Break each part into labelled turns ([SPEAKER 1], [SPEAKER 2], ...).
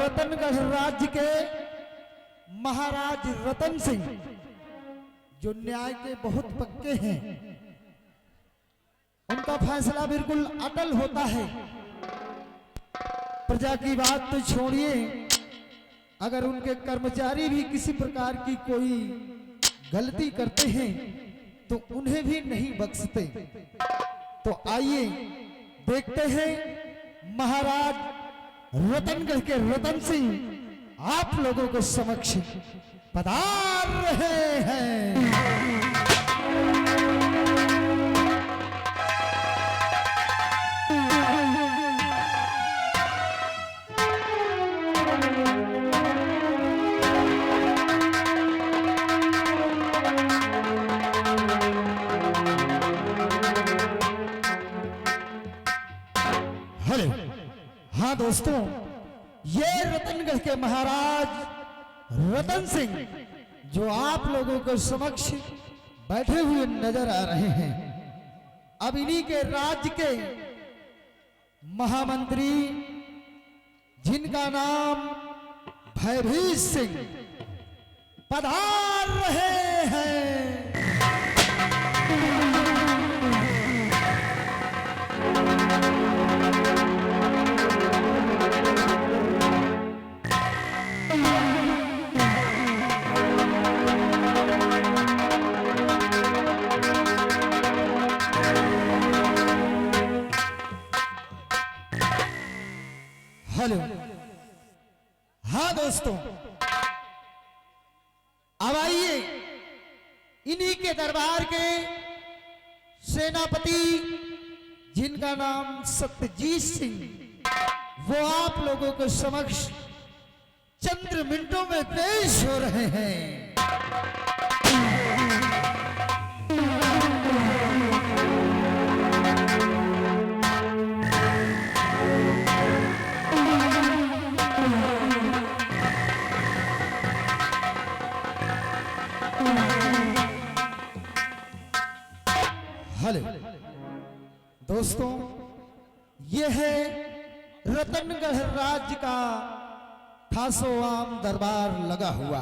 [SPEAKER 1] रतनगढ़ राज्य के महाराज रतन सिंह जो न्याय के बहुत पक्के हैं, उनका फैसला बिल्कुल अटल होता है। प्रजा की बात तो छोड़िए, अगर उनके कर्मचारी भी किसी प्रकार की कोई गलती करते हैं तो उन्हें भी नहीं बख्शते। तो आइए देखते हैं महाराज रतनगढ़ के रतन सिंह आप लोगों को समक्ष पधार रहे हैं। हेलो, हाँ दोस्तों, ये रतनगढ़ के महाराज रतन सिंह जो आप लोगों के समक्ष बैठे हुए नजर आ रहे हैं, अब इन्हीं के राज्य के महामंत्री जिनका नाम भयभीत सिंह पधार रहे हैं। हेलो, हाँ दोस्तों, अब आइए इन्हीं के दरबार के सेनापति जिनका नाम सत्यजीत सिंह, वो आप लोगों के समक्ष चंद मिनटों में पेश हो रहे हैं। हेलो दोस्तों, ये है रतनगढ़ राज्य का ठासोआम दरबार लगा हुआ,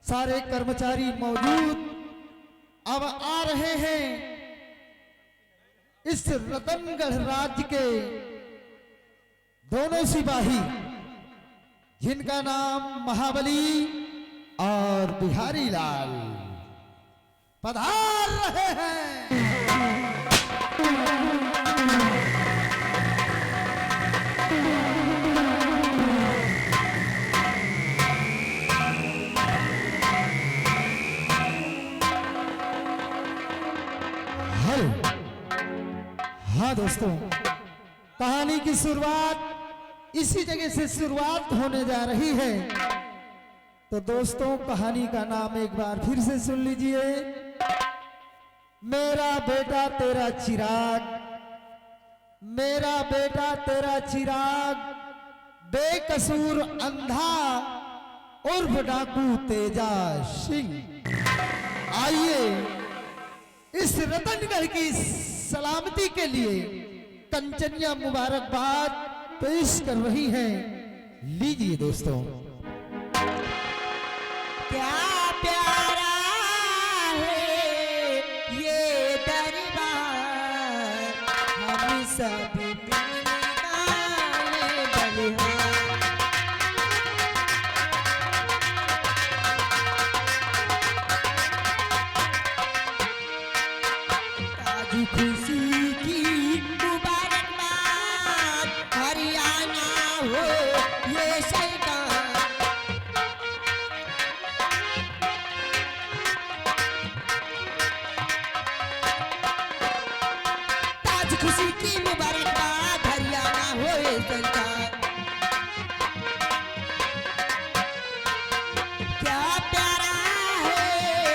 [SPEAKER 1] सारे कर्मचारी मौजूद अब आ रहे हैं। इस रतनगढ़ राज्य के दोनों सिपाही जिनका नाम महाबली और बिहारी लाल पधार रहे हैं। हेलो, हाँ दोस्तों, कहानी की शुरुआत इसी जगह से शुरुआत होने जा रही है। तो दोस्तों, कहानी का नाम एक बार फिर से सुन लीजिए। मेरा बेटा तेरा चिराग, मेरा बेटा तेरा चिराग, बेकसूर अंधा उर्फ डाकू तेजा सिंह। आइए इस रतनगढ़ की सलामती के लिए कंचनिया मुबारकबाद पेश कर रही हैं। लीजिए दोस्तों।
[SPEAKER 2] क्या प्यारा है ये दरबार, हम सब मिलने बलिहार। ताज खुशी की मुबारकबाद, हरियाणा हो ये सरकार। खुशी की मुबारकबाद, हरियाणा होए सरकार। क्या प्यारा है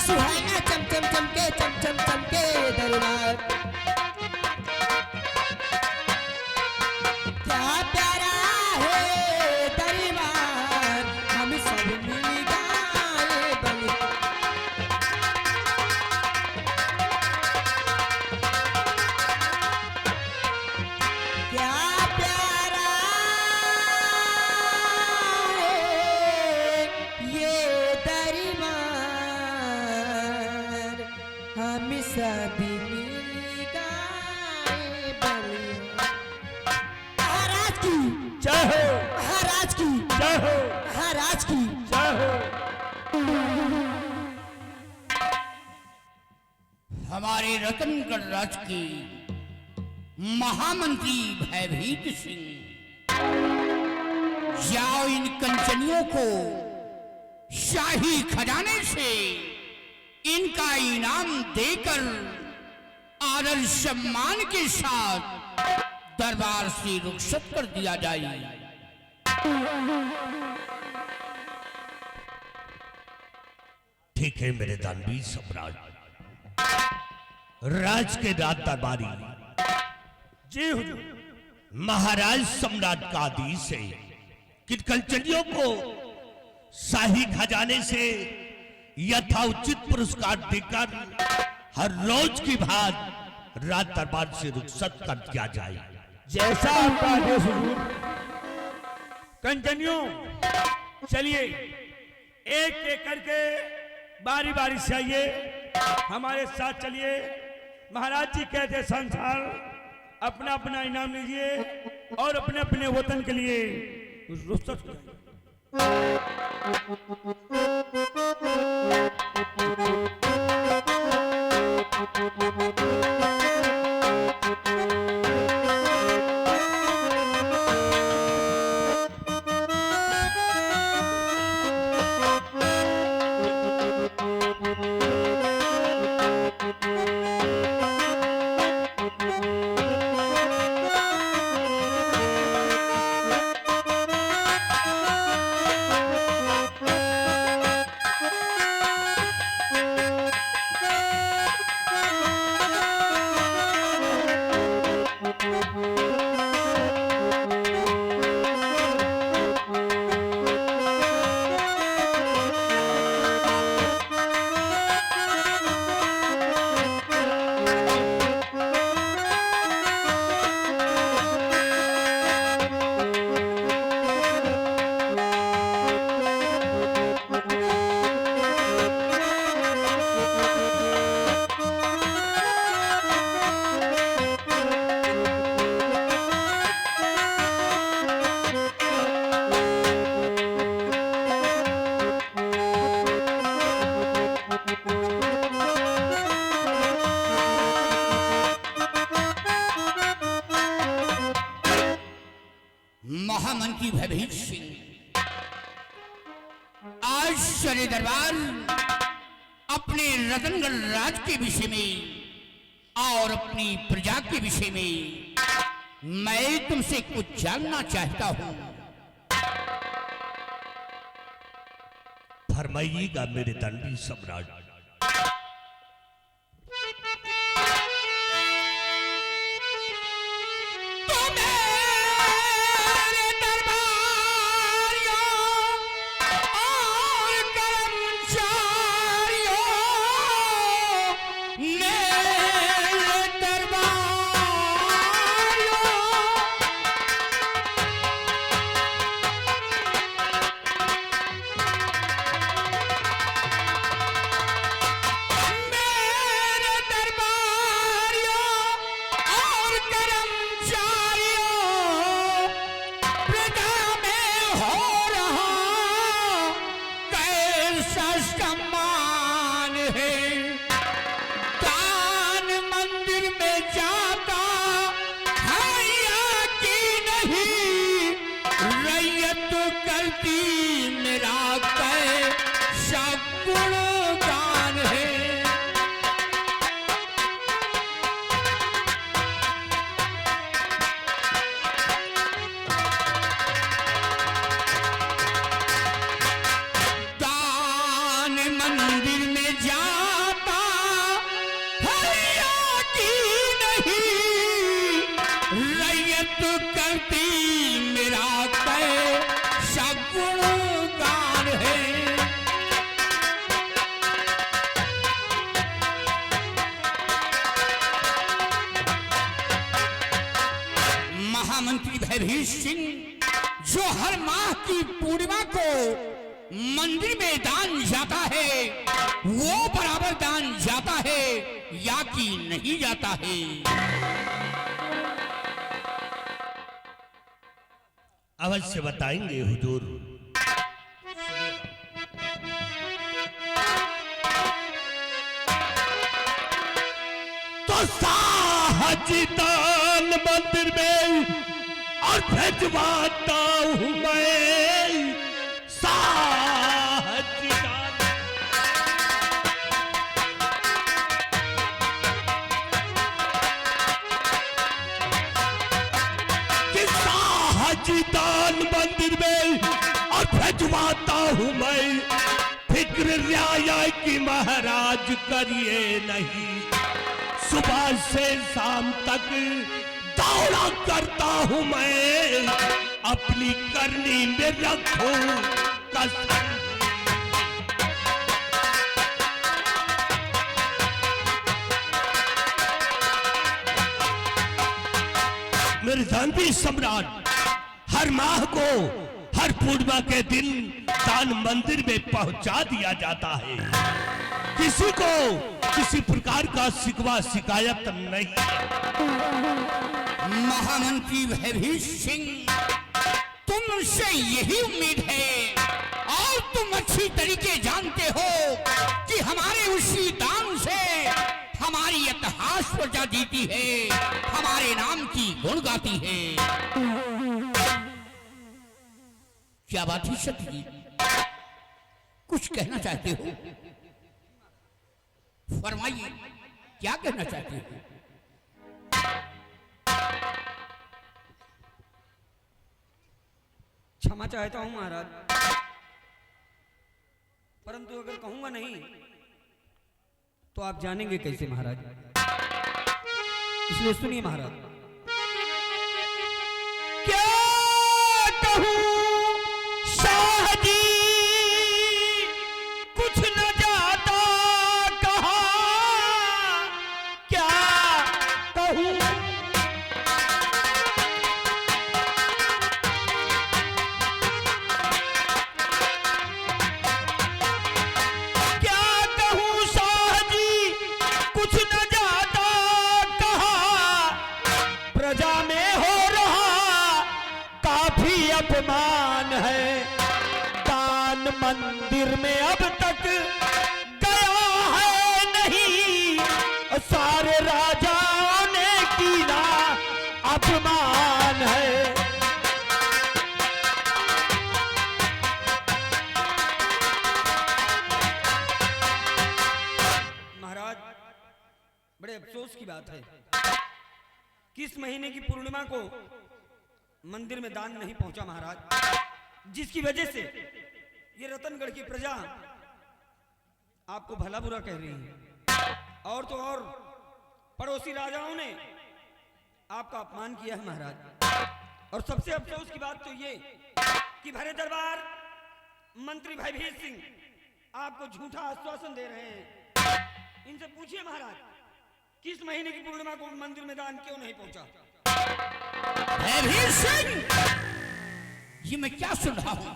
[SPEAKER 2] सुहाना चमचम चमके चमचम चमके दरबार। क्या प्यारा है दरबार, हम सब मिल गाए बल। क्या प्यारा है ये दरबार, हम सब मिल गाए बल। महाराज की
[SPEAKER 3] जय हो,
[SPEAKER 2] महाराज की
[SPEAKER 3] जय हो,
[SPEAKER 2] महाराज की।
[SPEAKER 3] जय हो।
[SPEAKER 4] हमारे रतनगढ़ राज की महामंत्री भयभीत सिंह, जाओ इन कंचनियों को शाही खजाने से इनका इनाम देकर आदर सम्मान के साथ दरबार से रुखसत कर दिया जाए।
[SPEAKER 3] ठीक है मेरे दानवीर सम्राट, राज के राज दरबारी जी हुजूर, महाराज सम्राट का आदेश है कि कंचनियों को शाही खजाने से यथाउचित पुरस्कार देकर हर रोज की भांति राज दरबार से रुखसत कर दिया जाए।
[SPEAKER 5] जैसा आपका आदेश हुजूर। कंचनियों, चलिए एक एक करके बारी बारी से आइए, हमारे साथ चलिए। महाराज जी कहते संसार अपना अपना इनाम लीजिए और अपने अपने वतन के लिए रुखसत हो जाइए।
[SPEAKER 4] महामंत्री भयभीत सिंह आज शरे दरबार अपने रतनगढ़ राज के विषय में और अपनी प्रजा के विषय में मैं तुमसे कुछ जानना चाहता हूं।
[SPEAKER 3] फरमाइएगा मेरे दानवीर सम्राट।
[SPEAKER 4] मंदिर में जा महामंत्री भयभीत सिंह जो हर माह की पूर्णिमा को मंदिर में दान जाता है, वो बराबर दान जाता है या कि नहीं जाता है?
[SPEAKER 3] अवश्य बताएंगे हुजूर। तो साहजिदान मंदिर में और भिजवाता हूं मैं साहजिदान। कि साहजिदान मंदिर में और भिजवाता हूं मैं, फिक्र रियाया की महाराज करिए नहीं, सुबह से शाम तक दौड़ा करता हूं मैं, अपनी करनी में रखूं कसम। मेरे जानवी सम्राट, हर माह को हर पूर्णिमा के दिन दान मंदिर में पहुंचा दिया जाता है। किसी को किसी प्रकार का शिकवा शिकायत नहीं है।
[SPEAKER 4] महामंत्री भयभीत सिंह, तुमसे यही उम्मीद है और तुम अच्छी तरीके जानते हो कि हमारे उसी दान से हमारी इतिहास प्रजा जीती है, हमारे नाम की गुण गाती है। क्या बात है सती, कुछ कहना चाहते हो? फरमाइए, क्या कहना चाहते हो?
[SPEAKER 2] क्षमा चाहता हूं महाराज, परंतु अगर कहूंगा नहीं तो आप जानेंगे कैसे महाराज, इसलिए सुनिए महाराज।
[SPEAKER 4] क्या कहूं शाह जी, कुछ न जाता कहा, क्या कहूं? क्या कहूं शाह जी, कुछ न जाता कहा, प्रजा में हो रहा काफी अपमान है, दान मंदिर में अब तक गया है नहीं, सारे राजाओं ने किया अपमान है।
[SPEAKER 2] महाराज, बड़े अफसोस की बात है कि इस महीने की पूर्णिमा को मंदिर में दान नहीं पहुंचा महाराज, जिसकी वजह से ये रतनगढ़ की प्रजा आपको भला बुरा कह रही है, और तो और पड़ोसी राजाओं ने आपका अपमान किया है महाराज। और सबसे अफसोस की बात तो ये कि भरे दरबार मंत्री भयभीत सिंह आपको झूठा आश्वासन दे रहे हैं। इनसे पूछिए महाराज, किस महीने की पूर्णिमा को मंदिर में दान क्यों नहीं पहुंचा?
[SPEAKER 4] भयभीत सिंह, ये मैं क्या सुन रहा हूं?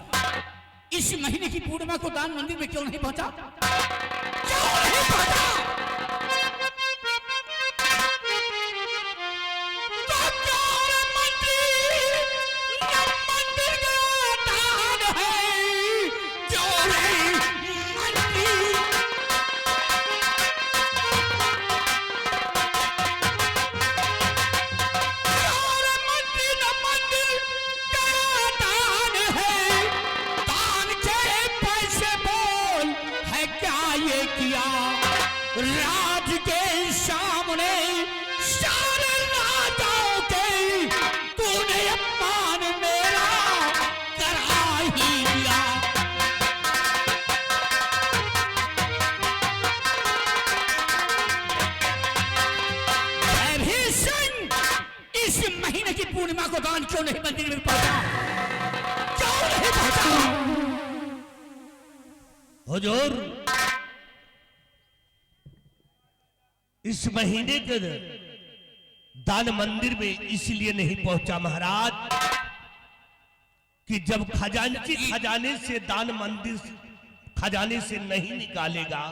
[SPEAKER 4] इस महीने की पूर्णिमा को दान मंदिर में क्यों नहीं पहुंचा? क्यों नहीं पहुंचा? तो क्यों मंत्री मंदिर का दान है, क्यों नहीं मंत्री? राज के सामने सारे राजाओं के तूने अपमान मेरा करा ही दिया। भयभीत सिंह, इस महीने की पूर्णिमा को दान क्यों नहीं मंदिर में पहुंचा? क्यों नहीं पहुंचा?
[SPEAKER 3] हुजूर, इस महीने के दान मंदिर में इसलिए नहीं पहुंचा महाराज कि जब खजांची खजाने से दान मंदिर खजाने से नहीं निकालेगा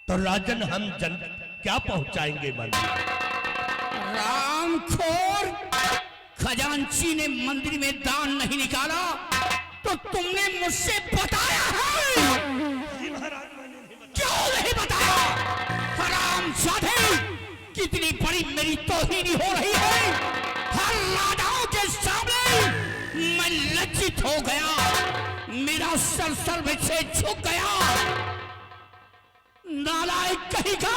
[SPEAKER 3] तो राजन हम जन क्या पहुंचाएंगे मंदिर।
[SPEAKER 4] रामखोर, खजांची ने मंदिर में दान नहीं निकाला तो तुमने मुझसे बताया है? क्यों नहीं बताया? हरामजादे, कितनी बड़ी मेरी तौहीनी हो रही है। हर राजाओं के सामने मैं लज्जित हो गया, मेरा सर में से झुक गया। नालायक कहेगा,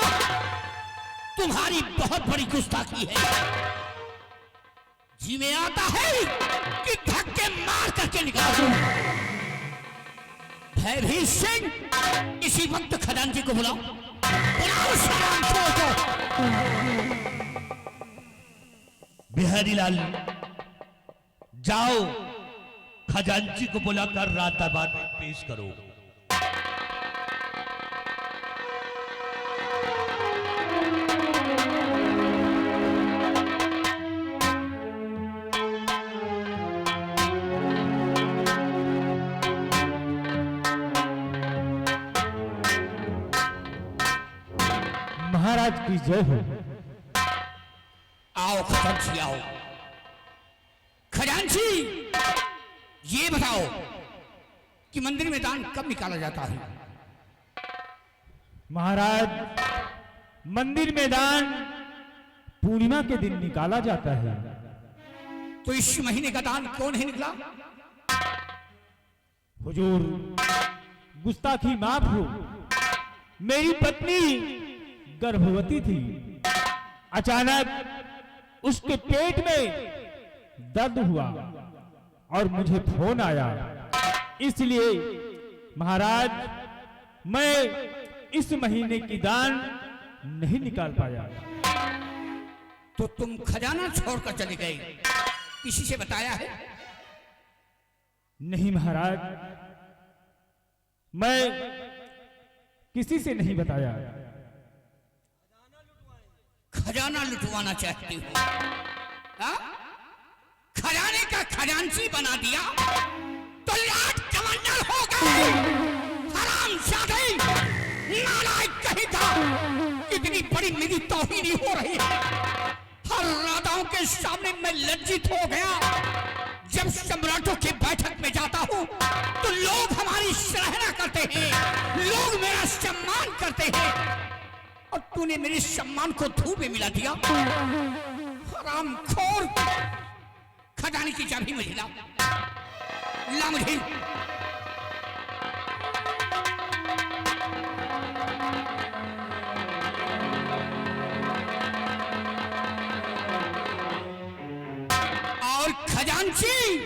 [SPEAKER 4] तुम्हारी बहुत बड़ी गुस्ताखी है। जी में आता है कि धक्के मार करके निकाल दूं। भयभीत सिंह, इसी वक्त खजांची को बुलाओ, बुलाओ रामखोर को।
[SPEAKER 3] बिहारी लाल, जाओ खजांची को बुलाकर राज दरबार में पेश करो।
[SPEAKER 1] महाराज की जय हो।
[SPEAKER 4] आओ खजांची, आओ। खजांची, ये बताओ कि मंदिर में दान कब निकाला जाता है?
[SPEAKER 1] महाराज, मंदिर में दान पूर्णिमा के दिन निकाला जाता है।
[SPEAKER 4] तो इस महीने का दान क्यों नहीं निकला?
[SPEAKER 1] हुजूर, गुस्ताखी माफ हो। मेरी पत्नी गर्भवती थी। अचानक उसके पेट में दर्द हुआ और मुझे फोन आया, इसलिए महाराज मैं इस महीने की दान नहीं निकाल पाया।
[SPEAKER 4] तो तुम खजाना छोड़कर चले गए, किसी से बताया है?
[SPEAKER 1] नहीं महाराज, मैं किसी से नहीं बताया।
[SPEAKER 4] खजाना लुटवाना चाहती हो? हाँ? खजाने का खजांची बना दिया तो लाट कमांडर हो गए। हरामजादे, नालायक कहेगा, कितनी बड़ी मेरी तौहीनी हो रही है। हर राजाओं के सामने मैं लज्जित हो गया। जब सम्राटों की बैठक में जाता हूँ तो लोग हमारी सराहना करते हैं, लोग मेरा सम्मान करते हैं, और तूने मेरे सम्मान को धूल में मिला दिया। हरामखोर, खजाने की चाबी मुझे ला, ला मुझे। और खजांची,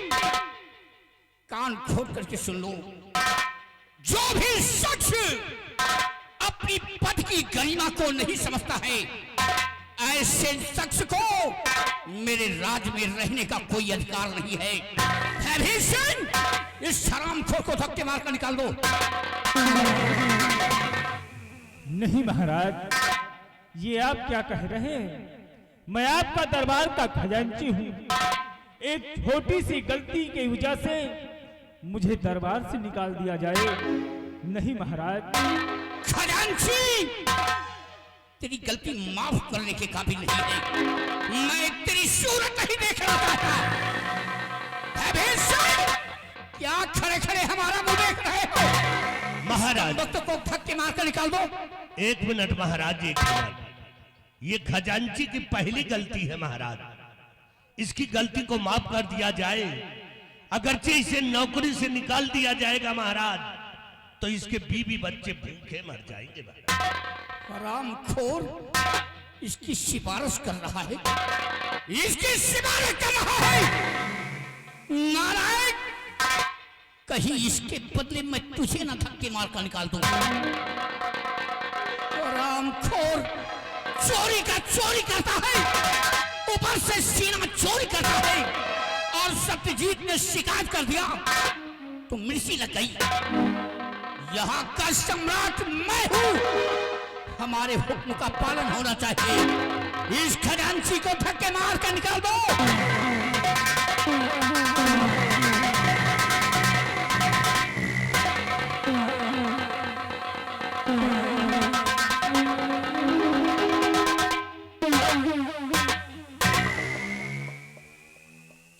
[SPEAKER 4] कान खोल करके सुन लो, जो भी शख्स अपनी पद की गरिमा को नहीं समझता है, ऐसे शख्स को मेरे राज में रहने का कोई अधिकार नहीं है। भयभीत सिंह, इस हरामखोर को धक्के मारकर निकाल दो।
[SPEAKER 1] नहीं महाराज, ये आप क्या कह रहे हैं? मैं आपका दरबार का खजांची हूँ। एक छोटी सी गलती की वजह से मुझे दरबार से निकाल दिया जाए? नहीं महाराज।
[SPEAKER 4] खजांची, तेरी गलती माफ करने के काबिल नहीं है। मैं तेरी सूरत नहीं देख रहा था। भयभीत सिंह, क्या खड़े खड़े हमारा मुंह देख रहे हो?
[SPEAKER 3] महाराज,
[SPEAKER 4] वक्त को धक्के मारकर निकाल दो।
[SPEAKER 3] एक मिनट महाराज, एक मिनट। ये खजांची की पहली गलती है महाराज, इसकी गलती को माफ कर दिया जाए। अगरचे इसे नौकरी से निकाल दिया जाएगा महाराज, तो इसके बीवी बच्चे भूखे मर जाएंगे महाराज।
[SPEAKER 4] हरामखोर, इसकी सिफारिश कर रहा है, इसकी सिफारिश कर रहा है। नालायक, कहीं इसके बदले मैं तुझे न धक्के मारकर निकाल दूं। हरामखोर, चोरी का चोरी करता है, ऊपर से सीना चोरी करता है, और सत्यजीत ने शिकायत कर दिया तो मिर्ची लग गई। यहाँ का सम्राट मैं हूँ, हमारे हुक्म का पालन होना चाहिए। इस खजांची को धक्के मार कर निकाल दो।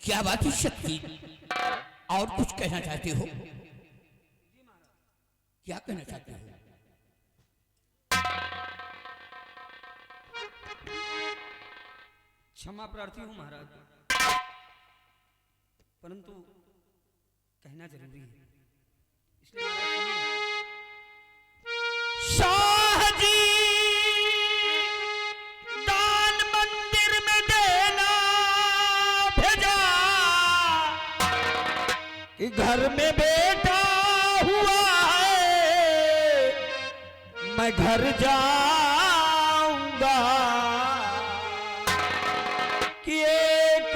[SPEAKER 4] क्या बात है शक्ति, और कुछ कहना चाहते हो? क्या कहना चाहते हो?
[SPEAKER 2] क्षमा प्रार्थी हूं महाराज, परंतु कहना जरूरी है, इसलिए
[SPEAKER 5] शाह जी दान मंदिर में देना भेजा कि घर में बेटा हुआ है, मैं घर जाऊंगा कि एक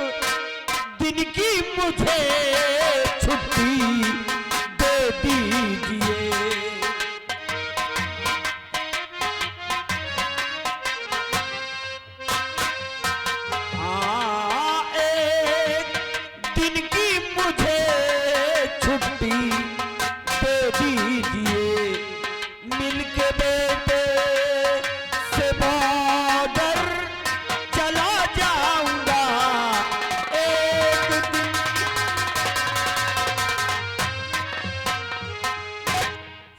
[SPEAKER 5] दिन की मुझे छुट्टी दे दीजिए। हाँ, एक दिन की मुझे छुट्टी दे दीजिए, मिलके बेटे से बॉर्डर चला जाऊंगा एक दिन।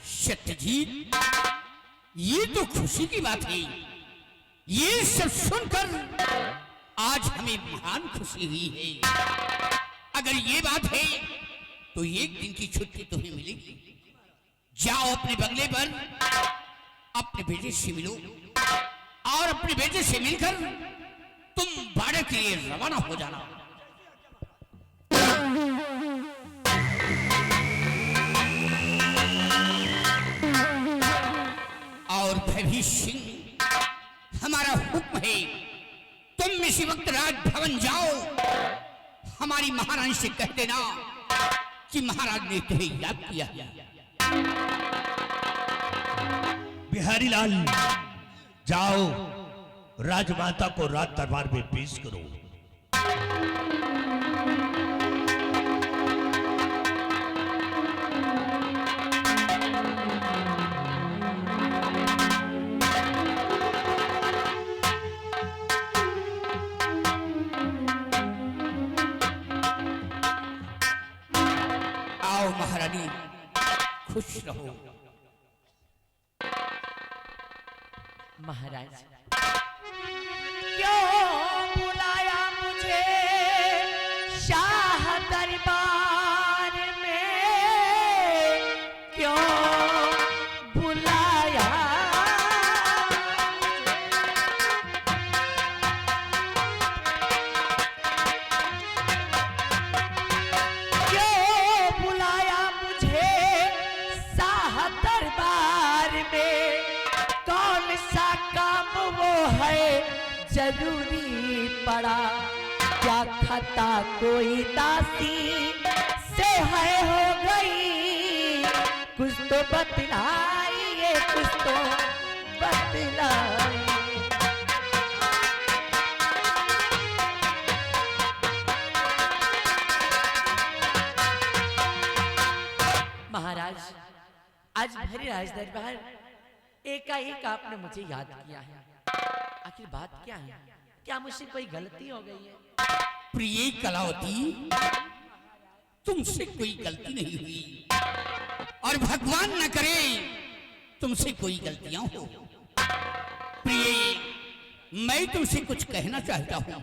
[SPEAKER 4] सत्यजीत, ये तो खुशी की बात है। ये सब सुनकर आज हमें महान खुशी हुई है। अगर ये बात है तो एक दिन की छुट्टी तुम्हें मिलेगी। जाओ अपने बंगले पर अपने बेटे से मिलो और अपने बेटे से मिलकर तुम बाड़े के लिए रवाना हो जाना। और भैभी सिंह, हमारा हुक्म है, तुम इसी वक्त राजभवन जाओ, हमारी महारानी से कह देना कि महाराज ने तुम्हें याद किया।
[SPEAKER 3] बिहारी लाल, जाओ राजमाता को राज दरबार में पेश करो।
[SPEAKER 4] आओ महारानी, खुश रहो।
[SPEAKER 6] महाराज,
[SPEAKER 5] क्यों बुलाया मुझे शाह दरबार में, क्यों बुलाया क्यों बुलाया मुझे शाह दरबार में, कौन सा काम वो है जरूरी पड़ा, क्या खता कोई दासी से है हो गई, कुछ तो बतलाइए, कुछ तो बतलाइए।
[SPEAKER 6] महाराज, आज भरे राज दरबार एकाएक आपने मुझे याद किया है। आखिर बात क्या है? क्या मुझसे कोई गलती हो गई है?
[SPEAKER 4] प्रिय कलावती, तुमसे कोई गलती नहीं हुई और भगवान न करे तुमसे कोई गलतियां हो। प्रिय, मैं तुमसे कुछ कहना चाहता हूं।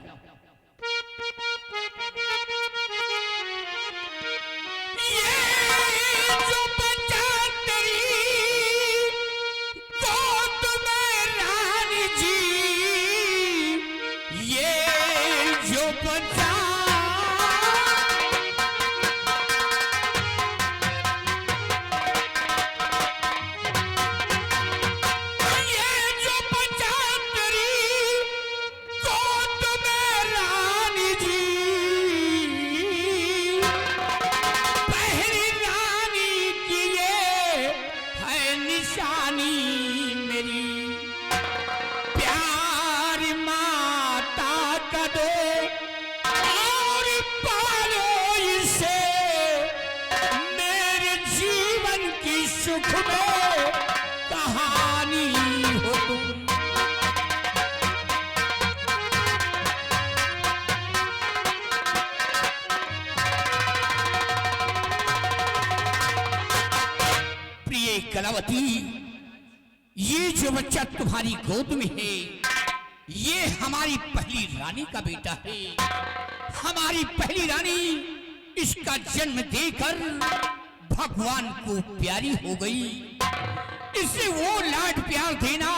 [SPEAKER 4] ये जो बच्चा तेरी गोद में रानी जी, ये जो बच्चा कलावती, ये जो बच्चा तुम्हारी गोद में है, ये हमारी पहली रानी का बेटा है। हमारी पहली रानी इसका जन्म देकर भगवान को प्यारी हो गई। इसे वो लाड प्यार देना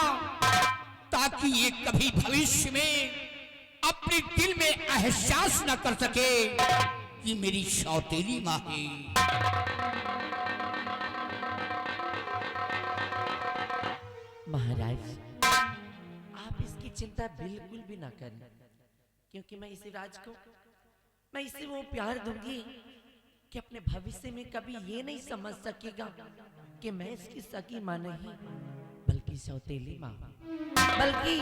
[SPEAKER 4] ताकि ये कभी भविष्य में अपने दिल में एहसास न कर सके कि मेरी सौतेली माँ है।
[SPEAKER 6] महाराज, आप इसकी चिंता बिल्कुल भी ना करें, क्योंकि मैं इसे वो प्यार दूंगी कि अपने भविष्य में कभी ये नहीं समझ सकेगा कि मैं इसकी सगी माँ नहीं बल्कि सौतेली माँ, बल्कि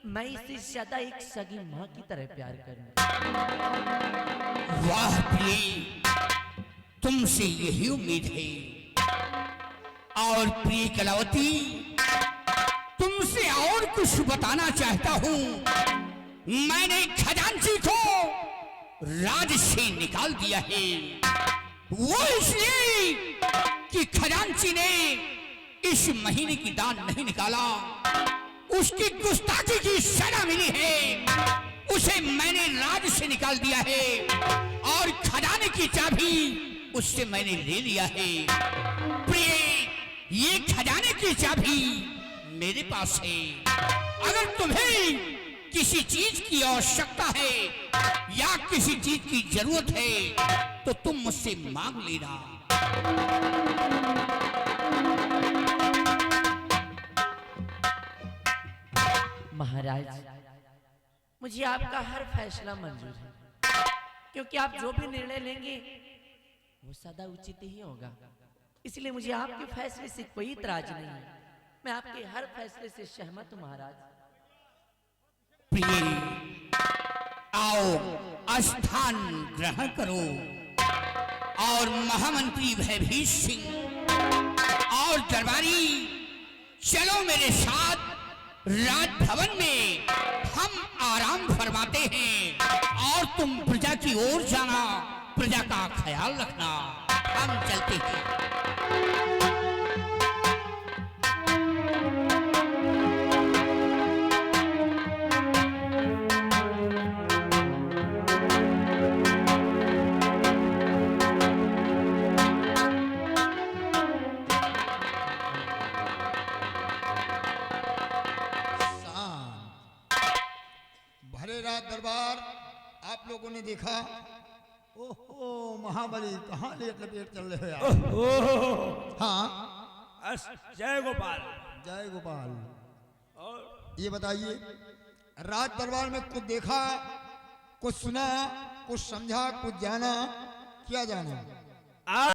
[SPEAKER 6] मैं इसे सदा एक सगी माँ की तरह प्यार करूंगा।
[SPEAKER 4] वाह प्रिय, तुमसे यही उम्मीद है। और प्रिय कलावती, तुमसे और कुछ बताना चाहता हूं। मैंने खजांची को राज से निकाल दिया है, वो इसलिए कि खजांची ने इस महीने की दान नहीं निकाला। उसकी गुस्ताखी की सजा मिली है, उसे मैंने राज से निकाल दिया है और खजाने की चाबी उससे मैंने ले लिया है। प्रिय, ये खजाने की चाबी मेरे पास है। अगर तुम्हें किसी चीज की आवश्यकता है या किसी चीज की जरूरत है तो तुम मुझसे मांग लेना।
[SPEAKER 6] महाराज, मुझे आपका हर फैसला मंजूर है, क्योंकि आप जो भी निर्णय लेंगे वो सदा उचित ही होगा। इसलिए मुझे आपके फैसले से कोई इतराज नहीं है। मैं आपके हर फैसले से सहमत हूं महाराज।
[SPEAKER 4] प्रिय, आओ स्थान ग्रहण करो और महामंत्री भयभीत सिंह और दरबारी चलो मेरे साथ राजभवन में। हम आराम फरमाते हैं और तुम प्रजा की ओर जाना, प्रजा का ख्याल रखना। हम चलते हैं।
[SPEAKER 7] दरबार आप लोगों ने देखा, ओहो महाबली कहाँ ले लपेट चल रहे हैं आप? हाँ,
[SPEAKER 5] जय गोपाल।
[SPEAKER 7] जय गोपाल।
[SPEAKER 5] और
[SPEAKER 7] ये बताइए, राज दरबार में कुछ देखा, कुछ सुना, कुछ समझा, कुछ जाना, क्या जाना?
[SPEAKER 5] आज